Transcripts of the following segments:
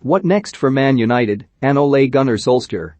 What next for Man United and Ole Gunnar Solskjaer?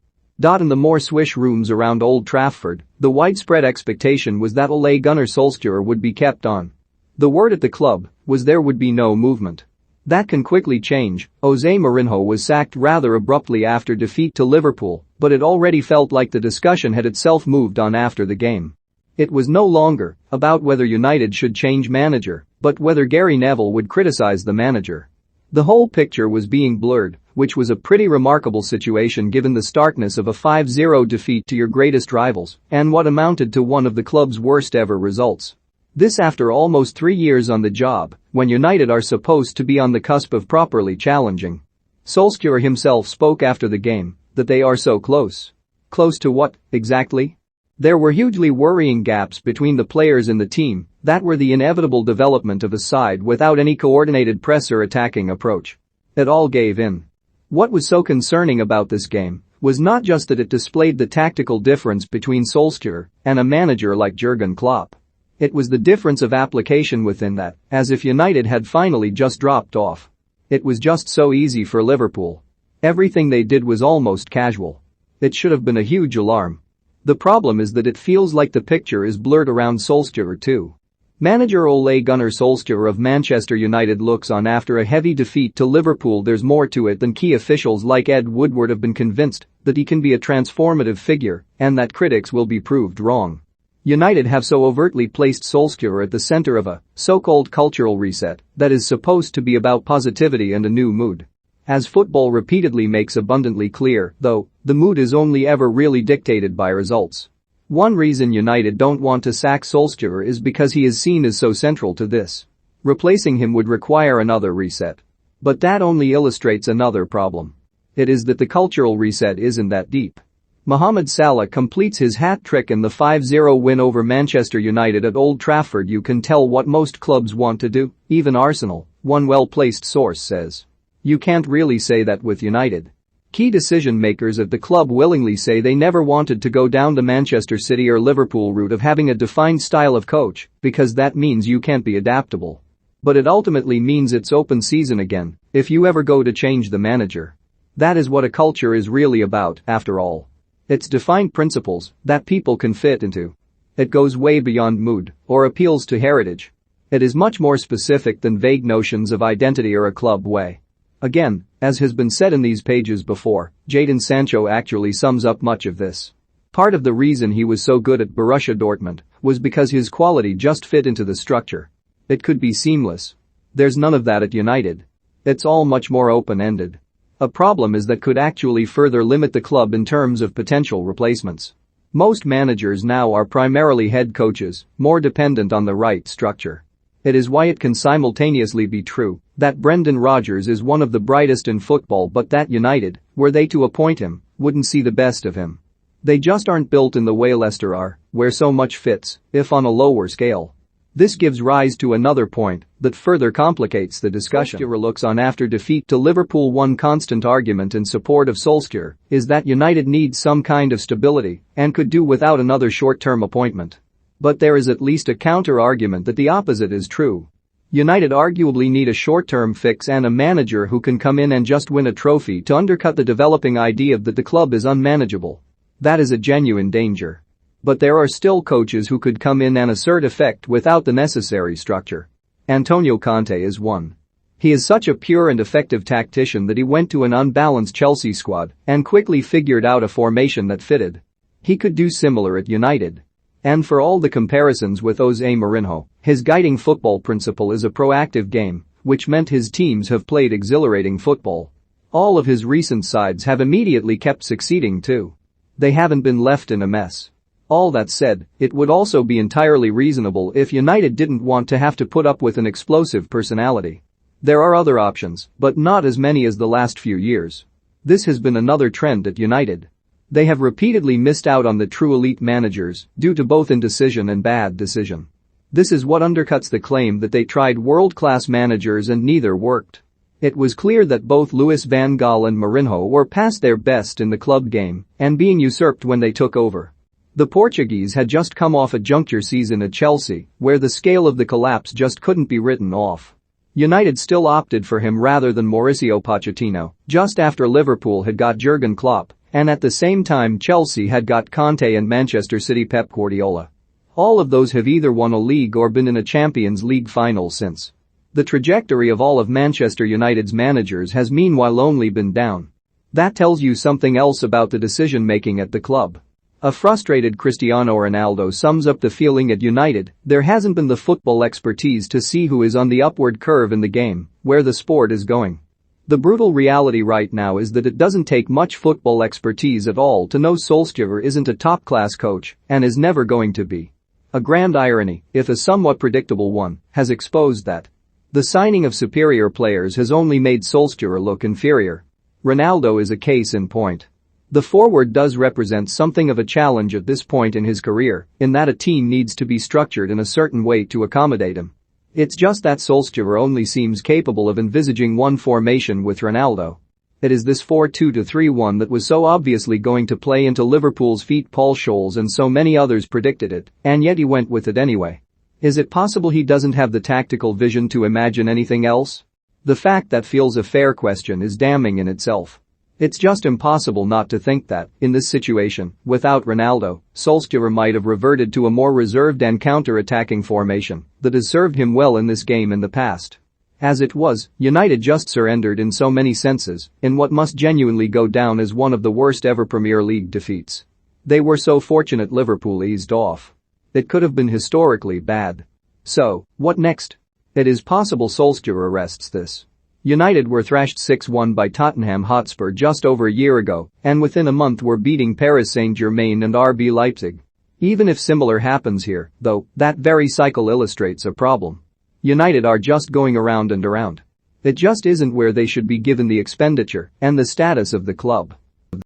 In the more swish rooms around Old Trafford, the widespread expectation was that Ole Gunnar Solskjaer would be kept on. The word at the club was there would be no movement. That can quickly change. Jose Mourinho was sacked rather abruptly after defeat to Liverpool, but it already felt like the discussion had itself moved on after the game. It was no longer about whether United should change manager, but whether Gary Neville would criticize the manager. The whole picture was being blurred, which was a pretty remarkable situation given the starkness of a 5-0 defeat to your greatest rivals and what amounted to one of the club's worst ever results. This after almost 3 years on the job, when United are supposed to be on the cusp of properly challenging. Solskjaer himself spoke after the game that they are so close. Close to what, exactly? There were hugely worrying gaps between the players in the team that were the inevitable development of a side without any coordinated press or attacking approach. It all gave in. What was so concerning about this game was not just that it displayed the tactical difference between Solskjaer and a manager like Jurgen Klopp. It was the difference of application within that, as if United had finally just dropped off. It was just so easy for Liverpool. Everything they did was almost casual. It should have been a huge alarm. The problem is that it feels like the picture is blurred around Solskjaer too. Manager Ole Gunnar Solskjaer of Manchester United looks on after a heavy defeat to Liverpool. There's more to it than key officials like Ed Woodward have been convinced that he can be a transformative figure and that critics will be proved wrong. United have so overtly placed Solskjaer at the center of a so-called cultural reset that is supposed to be about positivity and a new mood. As football repeatedly makes abundantly clear, though, the mood is only ever really dictated by results. One reason United don't want to sack Solskjaer is because he is seen as so central to this. Replacing him would require another reset. But that only illustrates another problem. It is that the cultural reset isn't that deep. Mohamed Salah completes his hat trick in the 5-0 win over Manchester United at Old Trafford. You can tell what most clubs want to do, even Arsenal, one well-placed source says. You can't really say that with United. Key decision makers at the club willingly say they never wanted to go down the Manchester City or Liverpool route of having a defined style of coach because that means you can't be adaptable. But it ultimately means it's open season again if you ever go to change the manager. That is what a culture is really about, after all. It's defined principles that people can fit into. It goes way beyond mood or appeals to heritage. It is much more specific than vague notions of identity or a club way. Again, as has been said in these pages before, Jadon Sancho actually sums up much of this. Part of the reason he was so good at Borussia Dortmund was because his quality just fit into the structure. It could be seamless. There's none of that at United. It's all much more open-ended. A problem is that could actually further limit the club in terms of potential replacements. Most managers now are primarily head coaches, more dependent on the right structure. It is why it can simultaneously be true that Brendan Rodgers is one of the brightest in football but that United, were they to appoint him, wouldn't see the best of him. They just aren't built in the way Leicester are, where so much fits, if on a lower scale. This gives rise to another point that further complicates the discussion. Solskjaer looks on after defeat to Liverpool. One constant argument in support of Solskjaer is that United needs some kind of stability and could do without another short-term appointment. But there is at least a counter-argument that the opposite is true. United arguably need a short-term fix and a manager who can come in and just win a trophy to undercut the developing idea that the club is unmanageable. That is a genuine danger. But there are still coaches who could come in and assert effect without the necessary structure. Antonio Conte is one. He is such a pure and effective tactician that he went to an unbalanced Chelsea squad and quickly figured out a formation that fitted. He could do similar at United. And for all the comparisons with Jose Mourinho, his guiding football principle is a proactive game, which meant his teams have played exhilarating football. All of his recent sides have immediately kept succeeding too. They haven't been left in a mess. All that said, it would also be entirely reasonable if United didn't want to have to put up with an explosive personality. There are other options, but not as many as the last few years. This has been another trend at United. They have repeatedly missed out on the true elite managers due to both indecision and bad decision. This is what undercuts the claim that they tried world-class managers and neither worked. It was clear that both Louis van Gaal and Mourinho were past their best in the club game and being usurped when they took over. The Portuguese had just come off a juncture season at Chelsea where the scale of the collapse just couldn't be written off. United still opted for him rather than Mauricio Pochettino, just after Liverpool had got Jurgen Klopp, and at the same time Chelsea had got Conte and Manchester City Pep Guardiola. All of those have either won a league or been in a Champions League final since. The trajectory of all of Manchester United's managers has meanwhile only been down. That tells you something else about the decision-making at the club. A frustrated Cristiano Ronaldo sums up the feeling at United: there hasn't been the football expertise to see who is on the upward curve in the game, where the sport is going. The brutal reality right now is that it doesn't take much football expertise at all to know Solskjaer isn't a top-class coach and is never going to be. A grand irony, if a somewhat predictable one, has exposed that. The signing of superior players has only made Solskjaer look inferior. Ronaldo is a case in point. The forward does represent something of a challenge at this point in his career, in that a team needs to be structured in a certain way to accommodate him. It's just that Solskjaer only seems capable of envisaging one formation with Ronaldo. It is this 4-2-3-1 that was so obviously going to play into Liverpool's feet. Paul Scholes and so many others predicted it, and yet he went with it anyway. Is it possible he doesn't have the tactical vision to imagine anything else? The fact that feels a fair question is damning in itself. It's just impossible not to think that, in this situation, without Ronaldo, Solskjaer might have reverted to a more reserved and counter-attacking formation that has served him well in this game in the past. As it was, United just surrendered in so many senses, in what must genuinely go down as one of the worst ever Premier League defeats. They were so fortunate Liverpool eased off. It could have been historically bad. So, what next? It is possible Solskjaer arrests this. United were thrashed 6-1 by Tottenham Hotspur just over a year ago, and within a month were beating Paris Saint-Germain and RB Leipzig. Even if similar happens here, though, that very cycle illustrates a problem. United are just going around and around. It just isn't where they should be given the expenditure and the status of the club.